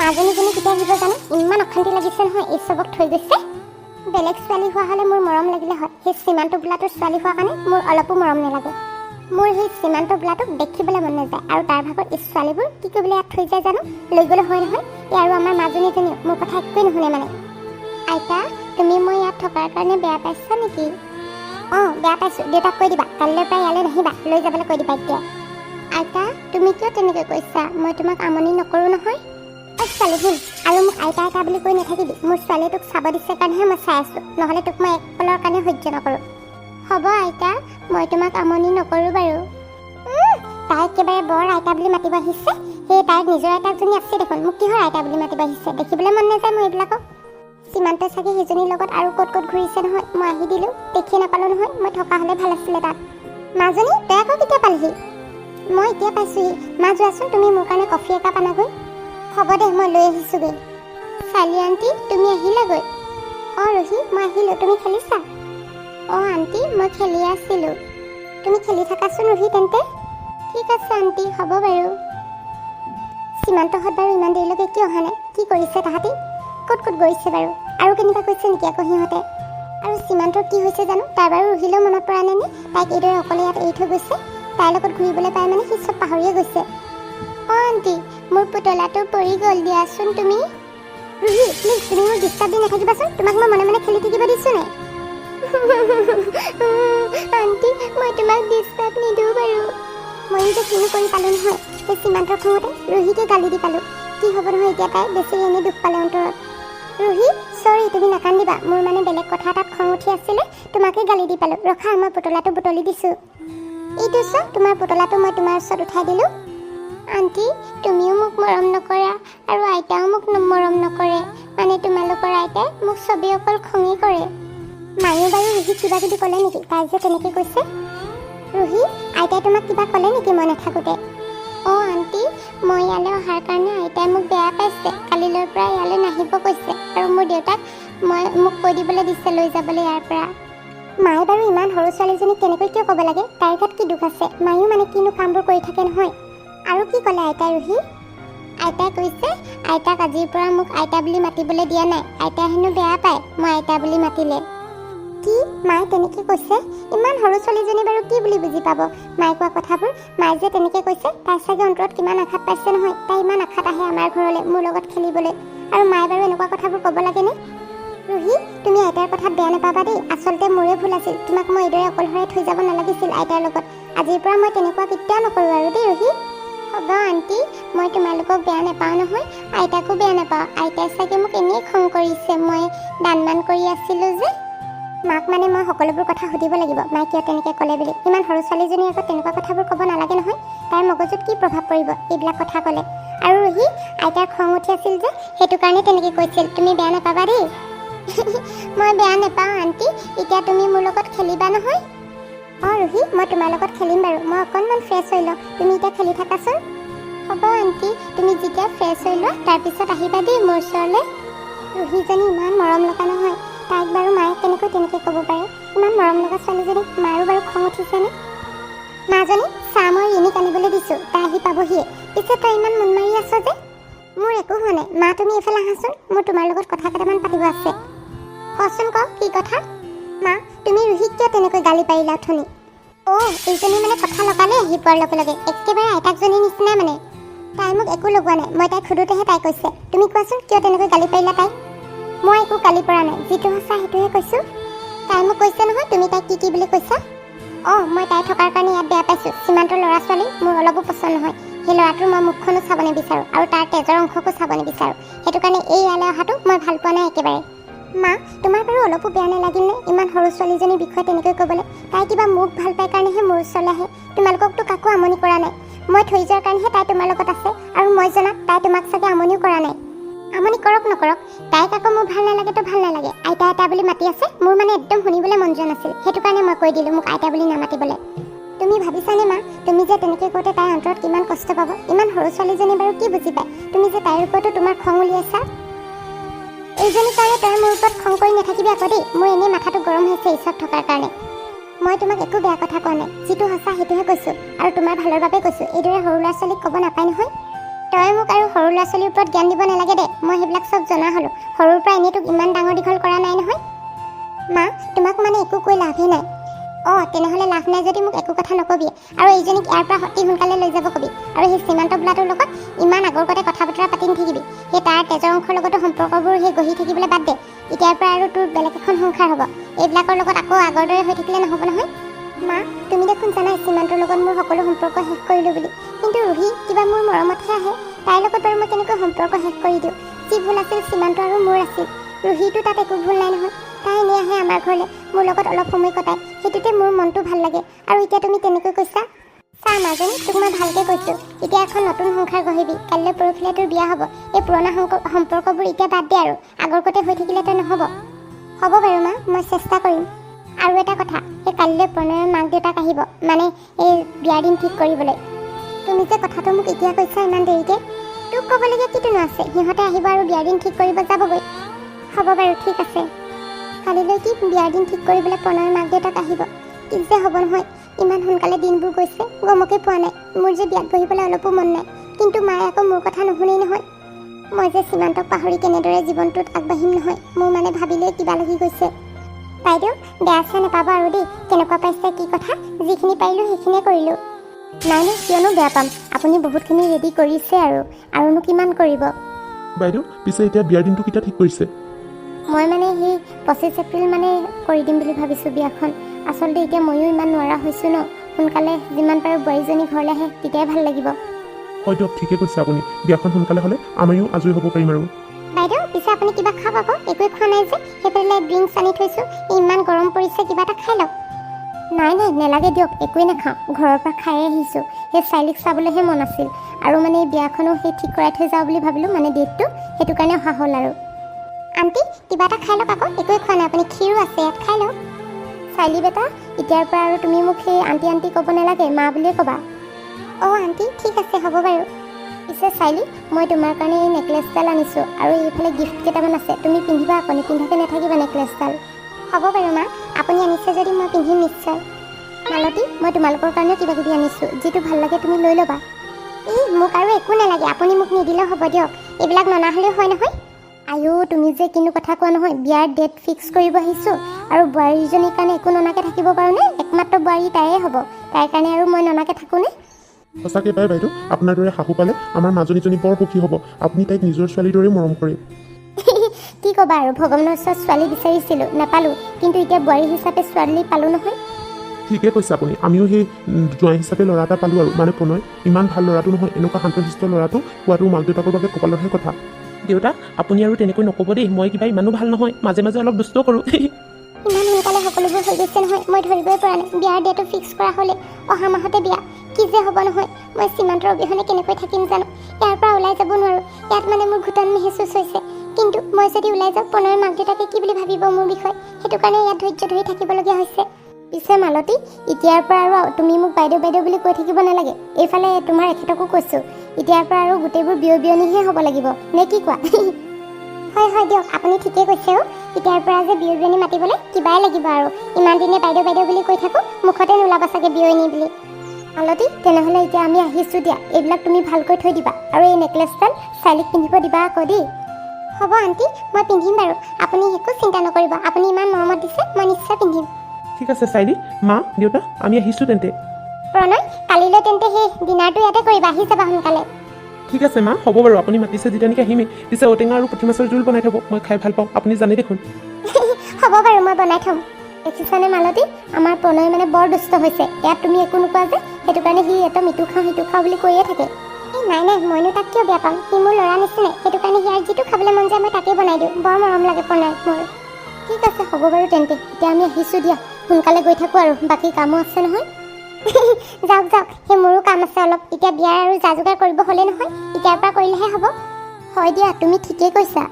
মাজনীজনী কেতিয়া আহিব জানো? ইমান অশান্তি লাগিছে নহয় এই চবক থৈ গৈছে। বেলেগ ছোৱালী হোৱা হ'লে মোৰ মৰম লাগিলে হয়, সেই সীমান্ত বোলাটোৰ ছোৱালী হোৱাৰ কাৰণে মোৰ অলপো মৰম নালাগে। মোৰ সেই সীমান্ত বোলাটোক দেখিবলৈ মন নাযায়, আৰু তাৰ ভাগত এই ছোৱালীবোৰ কি কৰিবলৈ ইয়াত থৈ যায় জানো? লৈ গ'লে হয় নহয়। এই আৰু আমাৰ মাজনীজনীও মোৰ কথা একোৱেই নুশুনে মানে। আইতা, তুমি মই ইয়াত থকাৰ কাৰণে বেয়া পাইছা নেকি? অঁ, বেয়া পাইছোঁ। দেউতাক কৈ দিবা কালিলৈ পৰা ইয়ালৈ নাহিবা, লৈ যাবলৈ কৈ দিবা এতিয়া। আইতা, তুমি কিয় তেনেকৈ কৈছা? মই তোমাক আমনি নকৰোঁ নহয়। ছোৱালী শুন, আৰু মোক আইতা আইতা বুলি কৈ নাথাকিবি। মোৰ ছোৱালীয়ে তোক চাব দিছে কাৰণেহে মই চাই আছোঁ, নহ'লে তোক মই এক পলৰ কাৰণে সহ্য নকৰোঁ। হ'ব আইতা, মই তোমাক আমনি নকৰোঁ বাৰু। তাই একেবাৰে বৰ আইতা বুলি মাতিব আহিছে। সেই তাইৰ নিজৰ আইতাকজনী আছে দেখোন, মোক কিহৰ আইতা বুলি মাতিব আহিছে? দেখিবলৈ মন নাযায় মোৰ এইবিলাকক। সীমান্তই চাগে সেইজনীৰ লগত আৰু ক'ত ক'ত ঘূৰিছে নহয়। মই আহি দিলোঁ, দেখিয়ে নাপালোঁ নহয়। মই থকা হ'লে ভাল আছিলে তাত। মাজনী, তই আকৌ কেতিয়া পালিহি? মই এতিয়া পাইছোঁহি। মা যোৱাচোন, তুমি মোৰ কাৰণে কফি একাপ আনাগৈ। হ'ব দে, মই লৈ আহিছোঁগৈ। চালি আণ্টি, তুমি আহিলাগৈ? অঁ ৰুহি, মই আহিলোঁ। তুমি খেলিছা? অঁ আণ্টি, মই খেলি আছিলোঁ। তুমি খেলি থাকাচোন ৰুহি তেন্তে। ঠিক আছে আণ্টি, হ'ব বাৰু। সীমান্তহঁত বাৰু ইমান দেৰিলৈকে কিয় অহা নাই? কি কৰিছে তাহাঁতি? ক'ত ক'ত গৈছে বাৰু? আৰু কেনেকুৱা কৈছে নেকি আকৌ সিহঁতে? আৰু সীমান্তৰ কি হৈছে জানো? তাই বাৰু ৰুহিলেও মনত পৰা নাই নে? তাইক এইদৰে অকলে ইয়াত এৰি থৈ গৈছে। তাইৰ লগত ঘূৰিবলৈ পাই মানে সি চব পাহৰিয়ে গৈছে। অঁ আণ্টি, মোৰ পুতলাটো পৰি গ'ল, দিয়াচোন তুমি। ৰুহি প্লিজ, তুমি মোক ডিষ্টাৰ্ব দি নাথাকিবাচোন। তোমাক মই মনে মনে খেলি থাকিব দিছোঁ নাই। আণ্টি, মই তোমাক ডিষ্টাৰ্ব নিদিওঁ বাৰু। ময়ো যে কিনো কৰি পালোঁ নহয়। সেই সীমান্তৰ খঙতে ৰুহিকে গালি দি পালোঁ। কি হ'ব নহয় এতিয়া? তাই বেছি এনেই দুখ পালে অন্তৰত। ৰুহি চৰি, তুমি নাকান্দিবা। মোৰ মানে বেলেগ কথা এটাত খং উঠি আছিলে, তোমাকে গালি দি পালোঁ। ৰখা, মই পুতলাটো বুটলি দিছোঁ। এইটো চোৱা, তোমাৰ পুতলাটো মই তোমাৰ ওচৰত উঠাই দিলোঁ। আণ্টি, তুমিও মোক মৰম নকৰা আৰু আইতাও মোক মৰম নকৰে। মানে তোমালোকৰ আইতাই মোক চবেই অকল খঙেই কৰে। মায়েও বাৰু ৰুহিক কিবা কিবি ক'লে নেকি? তাই যে তেনেকৈ কৈছে। ৰুহি, আইতাই তোমাক কিবা ক'লে নেকি মই নাথাকোঁতে? অঁ আণ্টি, মই ইয়ালৈ অহাৰ কাৰণে আইতাই মোক বেয়া পাইছে। কালিলৈ পৰা ইয়ালৈ নাহিব কৈছে, আৰু মোৰ দেউতাক মোক কৈ দিবলৈ দিছে লৈ যাবলৈ ইয়াৰ পৰা। মায়ে বাৰু ইমান সৰু ছোৱালীজনীক তেনেকৈ কিয় ক'ব লাগে? তাইৰ গাত কি দুখ আছে? মায়েও মানে কিনো কামবোৰ কৰি থাকে নহয়। আৰু কি ক'লে আইতাই ৰুহি? আইতাই কৈছে আইতাক আজিৰ পৰা মোক আইতা বুলি মাতিবলৈ দিয়া নাই। আইতাই হেনো বেয়া পায় মই আইতা বুলি মাতিলে। কি? মায়ে তেনেকৈ কৈছে? ইমান সৰু ছোৱালীজনী বাৰু কি বুলি বুজি পাব মায়ে কোৱা কথাবোৰ? মায়ে যে তেনেকৈ কৈছে, তাই চাগে অন্তৰত কিমান আঘাত পাইছে নহয়। তাই ইমান আঘাত আহে আমাৰ ঘৰলৈ মোৰ লগত খেলিবলৈ, আৰু মায়ে বাৰু এনেকুৱা কথাবোৰ ক'ব লাগেনে? ৰুহি, তুমি আইতাৰ কথাত বেয়া নাপাবা দেই। আচলতে মোৰে ভুল আছিল। তোমাক মই এইদৰে অকলশৰে থৈ যাব নালাগিছিল আইতাৰ লগত। আজিৰ পৰা মই তেনেকুৱা কেতিয়াও নকৰোঁ আৰু দেই ৰুহি। হ'ব আণ্টি, মই তোমালোকক বেয়া নাপাওঁ নহয়, আইতাকো বেয়া নাপাওঁ। আইতাই চাগে মোক এনেই খং কৰিছে, মই দান কৰি আছিলোঁ যে। মাক মানে মই সকলোবোৰ কথা সুধিব লাগিব, মায়ে কিয় তেনেকৈ ক'লে বুলি। ইমান সৰু ছোৱালীজনীৰ আগত তেনেকুৱা কথাবোৰ ক'ব নালাগে নহয়। তাইৰ মগজুত কি প্ৰভাৱ পৰিব এইবিলাক কথা ক'লে? আৰু ৰুহি, আইতাৰ খং উঠি আছিল যে, সেইটো কাৰণে তেনেকৈ কৈছিল। তুমি বেয়া নাপাবা দেই। মই বেয়া নাপাওঁ আণ্টি। এতিয়া তুমি মোৰ লগত খেলিবা নহয়? অঁ ৰুহি, মই তোমাৰ লগত খেলিম বাৰু। মই অকণমান ফ্ৰেছ হৈ লওঁ, তুমি এতিয়া খেলি থাকাচোন। হ'ব আণ্টি, তুমি যেতিয়া ফ্ৰেছ হৈ লোৱা তাৰপিছত আহিবা দেই মোৰ ওচৰলৈ। ৰুহিজনী ইমান মৰম লগা নহয়। তাইক বাৰু মায়ে কেনেকৈ তেনেকৈ ক'ব পাৰে? ইমান মৰম লগা ছোৱালীজনীক মাৰো বাৰু খং উঠিছেনে? মাজনী, চাহ মই ৰিণিক আনিবলৈ দিছোঁ, তাই আহি পাবহিয়ে। পিছে তই ইমান মন মাৰি আছ যে? মোৰ একো হোৱা নাই। মা, তুমি এইফালে আহাচোন, মোৰ তোমাৰ লগত কথা কেইটামান পাতিব আছে। কচোন ক, কি কথা? মা, তুমি ৰুহিক কিয় তেনেকৈ গালি পাৰিলা অথনি? অঁ, এইজনী মানে কথা লগালে আহি পোৱাৰ লগে লগে। একেবাৰে আইতাকজনীৰ নিচিনা মানে। তাই মোক একো লগোৱা নাই, মই তাইক সোধোতেহে তাই কৈছে। তুমি কোৱাচোন, কিয় তেনেকৈ গালি পাৰিলা তাইক? মই একো গালি পৰা নাই, যিটো সঁচা সেইটোহে কৈছোঁ। তাই মোক কৈছে নহয় তুমি তাইক কি বুলি কৈছা। অঁ, মই তাই থকাৰ কাৰণে ইয়াত বেয়া পাইছোঁ। সীমান্তৰ ল'ৰা ছোৱালী মোৰ অলপো পচন্দ নহয়। সেই ল'ৰাটোৰ মই মুখখনো চাব নিবিচাৰোঁ, আৰু তাৰ তেজৰ অংশকো চাব নিবিচাৰোঁ। সেইটো কাৰণে এই ইয়ালৈ অহাটো মই ভাল পোৱা নাই একেবাৰে। মা, তোমাৰ বাৰু অলপো বেয়া নালাগিল নে ইমান সৰু ছোৱালীজনীৰ বিষয়ে তেনেকৈ ক'বলৈ? তাই কিবা মোক ভাল পাই কাৰণেহে মোৰ ওচৰলৈ আহে। তোমালোককতো কাকো আমনি কৰা নাই। মই থৈ যোৱাৰ কাৰণেহে তাই তোমাৰ লগত আছে, আৰু মই জনাত তাই তোমাক চাগে আমনিও কৰা নাই। আমনি কৰক নকৰক, তাইক আকৌ মোৰ ভাল নালাগেতো ভাল নালাগে। আইতা আইতা বুলি মাতি আছে, মোৰ মানে একদম শুনিবলৈ মন যোৱা নাছিল। সেইটো কাৰণে মই কৈ দিলোঁ মোক আইতা বুলি নামাতিবলৈ। তুমি ভাবিছানে মা, তুমি যে তেনেকৈ কওঁতে তাইৰ অন্তৰত কিমান কষ্ট পাব? ইমান সৰু ছোৱালীজনী বাৰু কি বুজি পায়? তুমি যে তাইৰ ওপৰতো তোমাৰ খং উলিয়াইছা। এইজনীৰ কাৰণে তই মোৰ ওপৰত খং কৰি নাথাকিবি আকৌ দেই। মোৰ এনেই মাথাটো গৰম হৈছে ঈশ্বৰ থকাৰ কাৰণে। মই তোমাক একো বেয়া কথা কোৱা নাই, যিটো সঁচা সেইটোহে কৈছোঁ, আৰু তোমাৰ ভালৰ বাবে কৈছোঁ। এইদৰে সৰু ল'ৰা ছোৱালীক ক'ব নাপায় নহয়। তই মোক আৰু সৰু ল'ৰা ছোৱালীৰ ওপৰত জ্ঞান দিব নালাগে দে। মই সেইবিলাক চব জনা হ'লোঁ। সৰুৰ পৰা এনেই তোক ইমান ডাঙৰ দীঘল কৰা নাই নহয়। মা, তোমাক মানে একো কৈ লাভেই নাই। তেনেহ'লে লাভ নাই যদি মোক একো কথা নকবি, আৰু এইজনীক ইয়াৰ পৰা অতি সোনকালে লৈ যাব কবি। আৰু সেই সীমান্ত বোলাটোৰ লগত ইমান আগৰ গতে কথা বতৰা পাতি নাথাকিবি। সেই তাৰ তেজৰ অংশৰ লগতো সম্পৰ্কবোৰ সেই গঢ়ি থাকিবলৈ বাদ দে। এতিয়াৰ পৰা আৰু তোৰ বেলেগ এখন সংসাৰ হ'ব। এইবিলাকৰ লগত আকৌ আগৰ দৰে হৈ থাকিলে নহ'ব নহয়। মা, তুমি দেখোন জানাই সীমান্তৰ লগত মোৰ সকলো সম্পৰ্ক শেষ কৰিলোঁ বুলি। কিন্তু ৰুহি কিবা মোৰ মৰমতহে আহে। তাইৰ লগত বাৰু মই কেনেকৈ সম্পৰ্ক শেষ কৰি দিওঁ? যি ভুল আছিল সীমান্ত আৰু মোৰ আছিল। ৰুহিটো তাত একো ভুল নাই নহয়। তাই এনেই আহে আমাৰ ঘৰলৈ, মোৰ লগত অলপ সময় কটায়। সেইটোতে মোৰ মনটো ভাল লাগে। আৰু এতিয়া তুমি তেনেকৈ কৈছা? চা মাজনী, তোক মই ভালকৈ কৈছোঁ, এতিয়া এখন নতুন সংসাৰ গঢ়িবি। কাইলৈ পৰহিলৈ তোৰ বিয়া হ'ব। এই পুৰণা সম্পৰ্কবোৰ এতিয়া বাদ দে আৰু আগৰ গতে হৈ থাকিলেতো নহ'ব। হ'ব বাৰু মা, মই চেষ্টা কৰিম। আৰু এটা কথা, এই কালিলৈ প্ৰণয়ৰ মাক দেউতাক আহিব, মানে এই বিয়াৰ দিন ঠিক কৰিবলৈ। তুমি যে কথাটো মোক এতিয়া কৈছা ইমান দেৰিকৈ, তোক ক'বলগীয়া কিটোনো আছে? সিহঁতে আহিব আৰু বিয়াৰ দিন ঠিক কৰিব যাবগৈ। হ'ব বাৰু, ঠিক আছে। কালিলৈ কি বিয়াৰ দিন ঠিক কৰিবলৈ প্ৰণয়ৰ মাক দেউতাক আহিব? কি যে হ'ব নহয়, ইমান সোনকালে দিনবোৰ গৈছে, গমকে পোৱা নাই। মোৰ যে বিয়াত বহিবলৈ অলপো মন নাই, কিন্তু মায়ে আকৌ মোৰ কথা নুশুনেই নহয়। মই যে সীমান্তক পাহৰি কেনেদৰে জীৱনটোত আগবাঢ়িম নহয়, মোৰ মানে ভাবিলেই কিবা লাগি গৈছে। বাইদেউ, বেয়া চেয়া নাপাব আৰু দেই। কেনেকুৱা পাইছে কি কথা? যিখিনি পাৰিলোঁ সেইখিনিয়ে কৰিলোঁ। নাই নাই, কিয়নো বেয়া পাম। আপুনি বহুতখিনি ৰেডি কৰিছে আৰুনো কিমান কৰিব। বাইদেউ, পিছে এতিয়া বিয়াৰ দিনটো কেতিয়া ঠিক কৰিছে? মই মানে সেই 25 এপ্ৰিল মানে কৰি দিম বুলি ভাবিছোঁ বিয়াখন। আচলতে এতিয়া ময়ো ইমান নোৱাৰা হৈছোঁ ন। সোনকালে যিমান পাৰোঁ বোৱাৰীজনী ঘৰলৈ আহে, তেতিয়াই ভাল লাগিব। হয় দিয়ক, ঠিকে কৈছে আপুনি। বিয়াখন সোনকালে হ'লে আমিও আজৰি হ'ব পাৰিম আৰু। বাইদেউ, পিছে আপুনি কিবা খাব আকৌ? একোৱে খোৱা নাই যে। সেইফালে ড্ৰিংকছ আনি থৈছোঁ, ইমান গৰম পৰিছে, কিবা এটা খাই লওক। নাই নাই, নেলাগে দিয়ক, একোৱেই নাখাওঁ। ঘৰৰ পৰা খাই আহিছোঁ। সেই চাইলিক চাবলৈহে মন আছিল, আৰু মানে বিয়াখনো সেই ঠিক কৰাই থৈ যাওঁ বুলি ভাবিলোঁ, মানে ডেটটো। সেইটো কাৰণে অহা হ'ল আৰু। আণ্টি, কিবা এটা খাই লওক আকৌ। একোৱে খোৱা নাই আপুনি, ক্ষীৰো আছে, ইয়াত খাই লওক। চাইলি বেটা, এতিয়াৰ পৰা আৰু তুমি মোক সেই আণ্টি ক'ব নালাগে, মা বুলিয়ে ক'বা। আণ্টি, ঠিক আছে, হ'ব বাৰু। পিছে চাইলি, মই তোমাৰ কাৰণে এই নেকলেছডাল আনিছোঁ, আৰু এইফালে গিফ্ট কেইটামান আছে। তুমি পিন্ধিবা আকৌ, নিপিন্ধাকৈ নাথাকিবা নেকলেছডাল। হ'ব বাৰু মা, আপুনি আনিছে যদি মই পিন্ধিম নিশ্চয়। মালতী, মই তোমালোকৰ কাৰণেও কিবা কিবি আনিছোঁ, যিটো ভাল লাগে তুমি লৈ ল'বা। মোক আৰু একো নালাগে, আপুনি মোক নিদিলেও হ'ব দিয়ক। এইবিলাক ননা হ'লেও হয় নহয়। আইও, তুমি যে কিনো কথা কোৱা নহয়। বিয়াৰ ডেট ফিক্স কৰিব আহিছোঁ, আৰু বোৱাৰীজনীৰ কাৰণে একো ননাকৈ থাকিব পাৰোঁনে? একমাত্ৰ বোৱাৰী তাইয়ে হ'ব, তাইৰ কাৰণে আৰু মই ননাকৈ থাকোঁনে? সঁচাকৈ পাই বাইদেউ, আপোনাৰ দৰে শাহু পালে আমাৰ মাজনীজনী বৰ সুখী হ'ব। আপুনি তাইক নিজৰ ছোৱালীৰ দৰেই মৰম কৰে। কি ক'বা আৰু, ভগৱানৰ ওচৰত ছোৱালী বিচাৰিছিলোঁ, নাপালোঁ। কিন্তু এতিয়া বোৱাৰী হিচাপে ছোৱালী পালোঁ নহয়। ঠিকে কৈছে আপুনি। আমিও সেই জোঁৱাই হিচাপে ল'ৰা এটা পালোঁ আৰু, মানে প্ৰণয়। ইমান ভাল ল'ৰাটো নহয়, এনেকুৱা শান্তশিষ্ট ল'ৰাটো পোৱাটো মাক দেউতাকৰ বাবে কপালৰহে কথা। দেউতা, আপুনি আৰু তেনেকৈ নক'ব দেই। মই কিবা ইমানো ভাল নহয়, মাজে মাজে অলপ দুষ্ট কৰোঁ। ইমান সোনকালে সকলোবোৰ হৈ গৈছে নহয়, মই ধৰিবই পৰা নাই। বিয়াৰ ডেটো ফিক্স কৰা হ'লে অহা মাহতে বিয়া। কি যে হ'ব নহয়, মই সীমান্তৰ অবিহনে কেনেকৈ থাকিম জানো? ইয়াৰ পৰা ওলাই যাব নোৱাৰোঁ। ইয়াত মানে মোৰ ঘূটন মেহেচুচ হৈছে। কিন্তু মই যদি ওলাই যাওঁ, প্ৰণয়ৰ মাক দেউতাকে কি বুলি ভাবিব মোৰ বিষয়ে? সেইটো কাৰণে ইয়াত ধৈৰ্য ধৰি থাকিবলগীয়া হৈছে। পিছে মালতী, এতিয়াৰ পৰা আৰু তুমি মোক বাইদেউ বাইদেউ বুলি কৈ থাকিব নালাগে। এইফালে তোমাৰ এখেতকো কৈছোঁ, এতিয়াৰ পৰা আৰু গোটেইবোৰ বিয়নিহে হ'ব লাগিব, নে কি কোৱা? হয় হয় দিয়ক, আপুনি ঠিকেই কৈছে। এতিয়াৰ পৰা যে বিয়নী মাতিবলৈ কিবাই লাগিব আৰু। ইমান দিনে বাইদেউ বাইদেউ বুলি কৈ থাকোঁ, মুখতে নোলাব চাগে বিয়নী বুলি। মালতী, তেনেহ'লে এতিয়া আমি আহিছোঁ দিয়া। এইবিলাক তুমি ভালকৈ থৈ দিবা, আৰু এই নেকলেছডাল চাইলিক পিন্ধিব দিবা আকৌ দেই। হ'ব আণ্টি, মই পিন্ধিম বাৰু। আপুনি একো চিন্তা নকৰিব। আপুনি ইমান মৰমত দিছে, মই নিশ্চয় পিন্ধিম। ঠিক আছে চাইলি, মা দেউতা, আমি আহিছোঁ তেন্তে। প্ৰণয়, কালিলৈ তেন্তে সেই ডিনাৰটো ইয়াতে কৰিবা, আহি যাবা সোনকালে। ঠিক আছে মা, হ'ব বাৰু। আপুনি মাতিছে যেতিয়া নেকি আহিমেই। পিছে ঔটেঙা আৰু পুঠি মাছৰ জোল বনাই থ'ব, মই খাই ভাল পাওঁ, আপুনি জানে দেখোন। হ'ব বাৰু, মই বনাই থ'ম। দেখিছানে মালতী, আমাৰ প্ৰণয় মানে বৰ দুষ্ট হৈছে। ইয়াত তুমি একো নোকোৱা যে, সেইটো কাৰণে সি ইটো খাওঁ সিটো খাওঁ বুলি কৈয়ে থাকে। নাই নাই, মইনো তাক কিয় বেয়া পাম? সি মোৰ ল'ৰা নিচিনাই। সেইটো কাৰণে সি যিটো খাবলৈ মন যায় মই তাকেই বনাই দিওঁ। বৰ মৰম লাগে প্ৰণয় মোৰ। ঠিক আছে, হ'ব বাৰু তেন্তে। এতিয়া আমি আহিছোঁ দিয়া। সোনকালে গৈ থাকোঁ আৰু, বাকী কামো আছে নহয়। যাওক যাওক, সেই মোৰো কাম আছে অলপ। এতিয়া বিয়াৰ আৰু যা যোগাৰ কৰিব হ'লে নহয়, এতিয়াৰ পৰা কৰিলেহে হ'ব। হয় দিয়া, তুমি ঠিকেই কৈছা।